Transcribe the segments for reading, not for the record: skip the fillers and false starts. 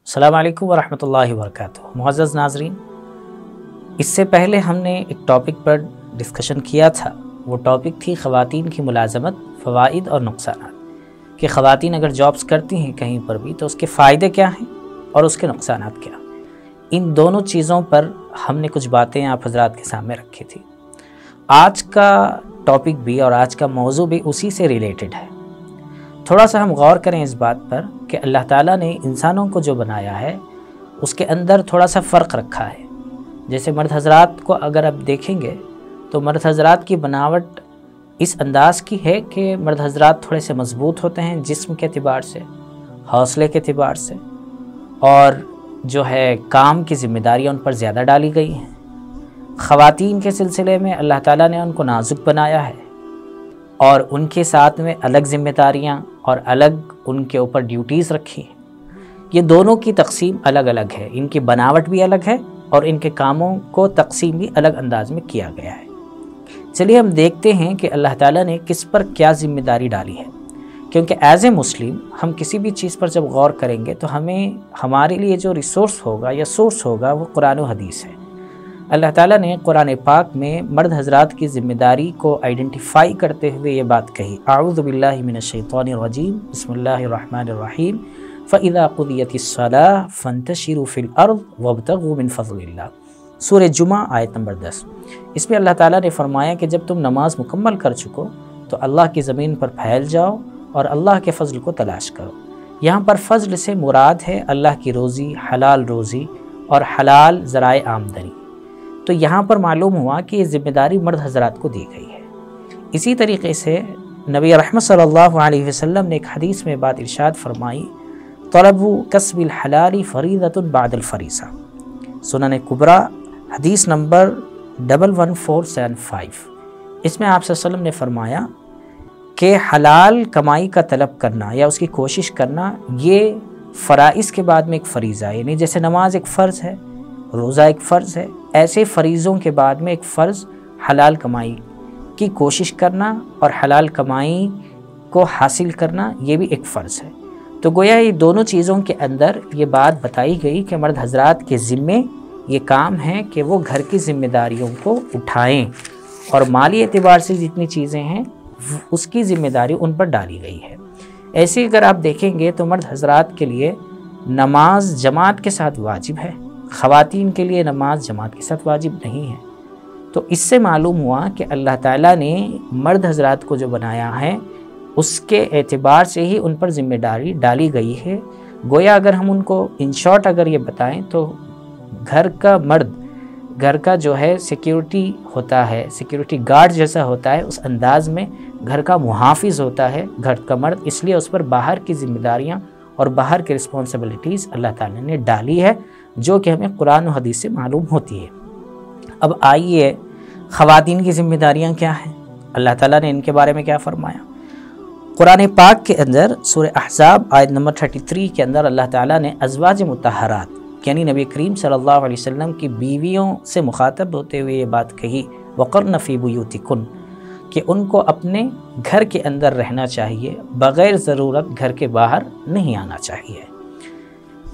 السلام علیکم ورحمۃ اللہ وبرکاتہ۔ معزز ناظرین، اس سے پہلے ہم نے ایک ٹاپک پر ڈسکشن کیا تھا۔ وہ ٹاپک تھی خواتین کی ملازمت، فوائد اور نقصانات، کہ خواتین اگر جابز کرتی ہیں کہیں پر بھی تو اس کے فائدے کیا ہیں اور اس کے نقصانات کیا۔ ان دونوں چیزوں پر ہم نے کچھ باتیں آپ حضرات کے سامنے رکھی تھی۔ آج کا ٹاپک بھی اور آج کا موضوع بھی اسی سے ریلیٹڈ ہے۔ تھوڑا سا ہم غور کریں اس بات پر کہ اللہ تعالیٰ نے انسانوں کو جو بنایا ہے اس کے اندر تھوڑا سا فرق رکھا ہے۔ جیسے مرد حضرات کو اگر آپ دیکھیں گے تو مرد حضرات کی بناوٹ اس انداز کی ہے کہ مرد حضرات تھوڑے سے مضبوط ہوتے ہیں جسم کے اعتبار سے، حوصلے کے اعتبار سے، اور جو ہے کام کی ذمہ داریاں ان پر زیادہ ڈالی گئی ہیں۔ خواتین کے سلسلے میں اللہ تعالیٰ نے ان کو نازک بنایا ہے اور ان کے ساتھ میں الگ ذمہ داریاں اور الگ ان کے اوپر ڈیوٹیز رکھی ہیں۔ یہ دونوں کی تقسیم الگ الگ ہے، ان کی بناوٹ بھی الگ ہے اور ان کے کاموں کو تقسیم بھی الگ انداز میں کیا گیا ہے۔ چلیے ہم دیکھتے ہیں کہ اللہ تعالیٰ نے کس پر کیا ذمہ داری ڈالی ہے، کیونکہ ایز اے مسلم ہم کسی بھی چیز پر جب غور کریں گے تو ہمارے لیے جو ریسورس ہوگا یا سورس ہوگا وہ قرآن و حدیث ہے۔ اللہ تعالیٰ نے قرآن پاک میں مرد حضرات کی ذمہ داری کو آئیڈینٹیفائی کرتے ہوئے یہ بات کہی، اعوذ باللہ من الشیطان الرجیم، بسم اللہ الرحمن الرحیم، فَإِذَا قُضِيَتِ الصَّلَاةُ فَانْتَشِرُوا فِي الْأَرْضِ وَابْتَغُوا مِنْ فَضْلِ اللَّهِ۔ سورہ جمعہ آیت نمبر 10۔ اس میں اللہ تعالیٰ نے فرمایا کہ جب تم نماز مکمل کر چکو تو اللہ کی زمین پر پھیل جاؤ اور اللہ کے فضل کو تلاش کرو۔ یہاں پر فضل سے مراد ہے اللہ کی روزی، حلال روزی اور حلال ذرائع آمدنی۔ تو یہاں پر معلوم ہوا کہ یہ ذمہ داری مرد حضرات کو دی گئی ہے۔ اسی طریقے سے نبی رحمت صلی اللہ علیہ وسلم نے ایک حدیث میں بات ارشاد فرمائی، طلب کسب الحلال فریضۃ بعد الفریضہ، سنن کبریٰ حدیث نمبر 11475۔ اس میں آپ صلی اللہ علیہ وسلم نے فرمایا کہ حلال کمائی کا طلب کرنا یا اس کی کوشش کرنا یہ فرائض کے بعد میں ایک فریضہ ہے، یعنی جیسے نماز ایک فرض ہے، روزہ ایک فرض ہے، ایسے فریضوں کے بعد میں ایک فرض حلال کمائی کی کوشش کرنا اور حلال کمائی کو حاصل کرنا یہ بھی ایک فرض ہے۔ تو گویا یہ دونوں چیزوں کے اندر یہ بات بتائی گئی کہ مرد حضرات کے ذمے یہ کام ہے کہ وہ گھر کی ذمہ داریوں کو اٹھائیں اور مالی اعتبار سے جتنی چیزیں ہیں اس کی ذمہ داری ان پر ڈالی گئی ہے۔ ایسے اگر آپ دیکھیں گے تو مرد حضرات کے لیے نماز جماعت کے ساتھ واجب ہے، خواتین کے لیے نماز جماعت کے ساتھ واجب نہیں ہے۔ تو اس سے معلوم ہوا کہ اللہ تعالیٰ نے مرد حضرات کو جو بنایا ہے اس کے اعتبار سے ہی ان پر ذمہ داری ڈالی گئی ہے۔ گویا اگر ہم ان کو ان شارٹ اگر یہ بتائیں تو گھر کا مرد گھر کا جو ہے سیکیورٹی ہوتا ہے، سیکیورٹی گارڈ جیسا ہوتا ہے، اس انداز میں گھر کا محافظ ہوتا ہے گھر کا مرد، اس لیے اس پر باہر کی ذمہ داریاں اور باہر کی رسپانسبلٹیز اللہ تعالیٰ نے ڈالی ہے جو کہ ہمیں قرآن و حدیث سے معلوم ہوتی ہے۔ اب آئیے خواتین کی ذمہ داریاں کیا ہیں، اللہ تعالیٰ نے ان کے بارے میں کیا فرمایا۔ قرآن پاک کے اندر سورہ احزاب آیت نمبر 33 کے اندر اللہ تعالیٰ نے ازواج مطہرات یعنی نبی کریم صلی اللہ علیہ وسلم کی بیویوں سے مخاطب ہوتے ہوئے یہ بات کہی، وَقَرْنَ فِي بُيُوتِكُنَّ، کہ ان کو اپنے گھر کے اندر رہنا چاہیے، بغیر ضرورت گھر کے باہر نہیں آنا چاہیے۔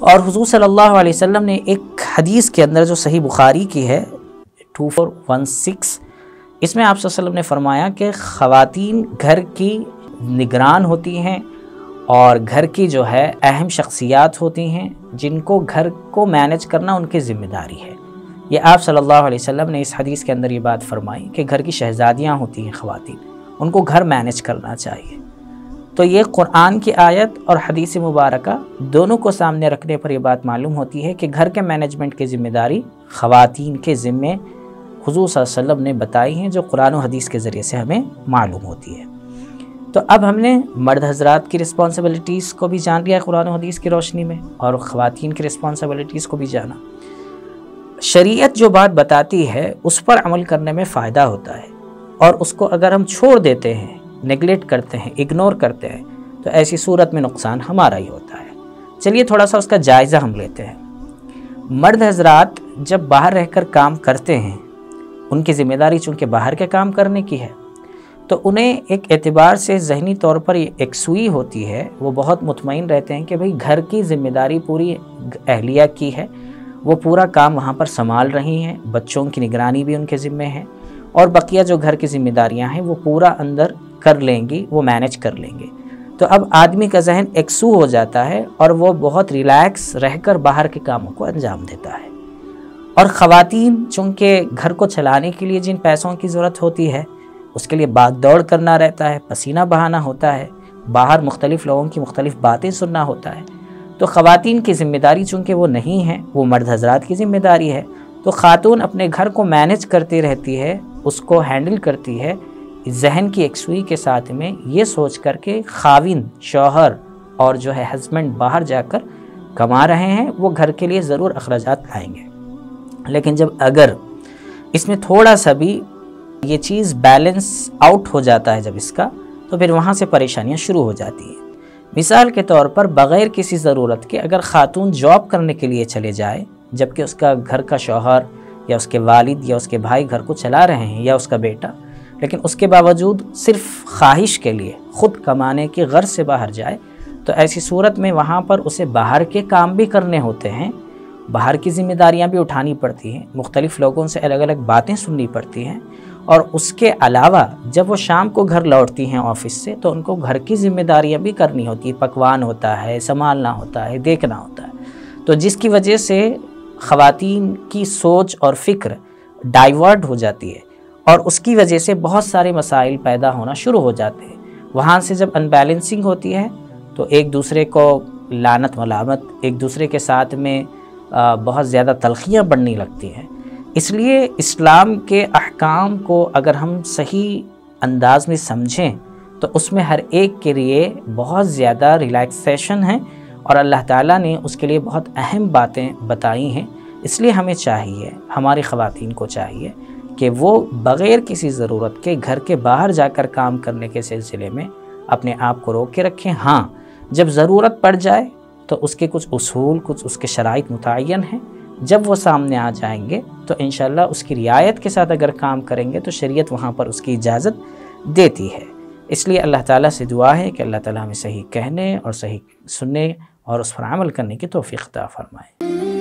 اور حضور صلی اللہ علیہ وسلم نے ایک حدیث کے اندر جو صحیح بخاری کی ہے 2416، اس میں آپ صلی اللہ علیہ وسلم نے فرمایا کہ خواتین گھر کی نگران ہوتی ہیں اور گھر کی جو ہے اہم شخصیات ہوتی ہیں جن کو گھر کو مینج کرنا ان کی ذمہ داری ہے۔ یہ آپ صلی اللہ علیہ وسلم نے اس حدیث کے اندر یہ بات فرمائی کہ گھر کی شہزادیاں ہوتی ہیں خواتین، ان کو گھر مینج کرنا چاہیے۔ تو یہ قرآن کی آیت اور حدیث مبارکہ دونوں کو سامنے رکھنے پر یہ بات معلوم ہوتی ہے کہ گھر کے مینجمنٹ کی ذمہ داری خواتین کے ذمے حضور صلی اللہ علیہ وسلم نے بتائی ہیں، جو قرآن و حدیث کے ذریعے سے ہمیں معلوم ہوتی ہے۔ تو اب ہم نے مرد حضرات کی رسپانسبلٹیز کو بھی جان لیا قرآن و حدیث کی روشنی میں، اور خواتین کی رسپانسبلٹیز کو بھی جانا۔ شریعت جو بات بتاتی ہے اس پر عمل کرنے میں فائدہ ہوتا ہے، اور اس کو اگر ہم چھوڑ دیتے ہیں، نیگلیکٹ کرتے ہیں، اگنور کرتے ہیں، تو ایسی صورت میں نقصان ہمارا ہی ہوتا ہے۔ چلیے تھوڑا سا اس کا جائزہ ہم لیتے ہیں۔ مرد حضرات جب باہر رہ کر کام کرتے ہیں، ان کی ذمہ داری چونکہ باہر کے کام کرنے کی ہے، تو انہیں ایک اعتبار سے ذہنی طور پر ایک سوئی ہوتی ہے، وہ بہت مطمئن رہتے ہیں کہ بھئی گھر کی ذمہ داری پوری اہلیہ کی ہے، وہ پورا کام وہاں پر سنبھال رہی ہیں، بچوں کی نگرانی بھی ان کے ذمہ ہے، اور بقیہ جو گھر کی ذمہ داریاں ہیں وہ پورا اندر کر لیں گی، وہ مینج کر لیں گے۔ تو اب آدمی کا ذہن ایکسو ہو جاتا ہے اور وہ بہت ریلیکس رہ کر باہر کے کاموں کو انجام دیتا ہے۔ اور خواتین چونکہ گھر کو چلانے کے لیے جن پیسوں کی ضرورت ہوتی ہے اس کے لیے بھاگ دوڑ کرنا رہتا ہے، پسینہ بہانا ہوتا ہے، باہر مختلف لوگوں کی مختلف باتیں سننا ہوتا ہے، تو خواتین کی ذمہ داری چونکہ وہ نہیں ہے، وہ مرد حضرات کی ذمہ داری ہے، تو خاتون اپنے گھر کو مینج کرتی رہتی ہے، اس کو ہینڈل کرتی ہے ذہن کی یکسوئی کے ساتھ میں، یہ سوچ کر کے خاوند شوہر اور جو ہے ہسبینڈ باہر جا کر کما رہے ہیں، وہ گھر کے لیے ضرور اخراجات لائیں گے۔ لیکن جب اگر اس میں تھوڑا سا بھی یہ چیز بیلنس آؤٹ ہو جاتا ہے جب اس کا، تو پھر وہاں سے پریشانیاں شروع ہو جاتی ہیں۔ مثال کے طور پر بغیر کسی ضرورت کے اگر خاتون جاب کرنے کے لیے چلے جائے، جبکہ اس کا گھر کا شوہر یا اس کے والد یا اس کے بھائی گھر کو چلا رہے ہیں یا اس کا بیٹا، لیکن اس کے باوجود صرف خواہش کے لیے خود کمانے کی غرض سے باہر جائے، تو ایسی صورت میں وہاں پر اسے باہر کے کام بھی کرنے ہوتے ہیں، باہر کی ذمہ داریاں بھی اٹھانی پڑتی ہیں، مختلف لوگوں سے الگ الگ باتیں سننی پڑتی ہیں، اور اس کے علاوہ جب وہ شام کو گھر لوٹتی ہیں آفس سے تو ان کو گھر کی ذمہ داریاں بھی کرنی ہوتی ہیں، پکوان ہوتا ہے، سنبھالنا ہوتا ہے، دیکھنا ہوتا ہے، تو جس کی وجہ سے خواتین کی سوچ اور فکر ڈائیورٹ ہو جاتی ہے، اور اس کی وجہ سے بہت سارے مسائل پیدا ہونا شروع ہو جاتے ہیں۔ وہاں سے جب ان بیلنسنگ ہوتی ہے تو ایک دوسرے کو لعنت ملامت، ایک دوسرے کے ساتھ میں بہت زیادہ تلخیاں بڑھنے لگتی ہیں۔ اس لیے اسلام کے احکام کو اگر ہم صحیح انداز میں سمجھیں تو اس میں ہر ایک کے لیے بہت زیادہ ریلیکسیشن ہے، اور اللہ تعالیٰ نے اس کے لیے بہت اہم باتیں بتائی ہیں۔ اس لیے ہمیں چاہیے، ہماری خواتین کو چاہیے کہ وہ بغیر کسی ضرورت کے گھر کے باہر جا کر کام کرنے کے سلسلے میں اپنے آپ کو روک کے رکھیں۔ ہاں، جب ضرورت پڑ جائے تو اس کے کچھ اصول، کچھ اس کے شرائط متعین ہیں، جب وہ سامنے آ جائیں گے تو انشاءاللہ اس کی رعایت کے ساتھ اگر کام کریں گے تو شریعت وہاں پر اس کی اجازت دیتی ہے۔ اس لیے اللہ تعالیٰ سے دعا ہے کہ اللہ تعالیٰ ہمیں صحیح کہنے اور صحیح سننے اور اس پر عمل کرنے کی توفیق عطا فرمائے۔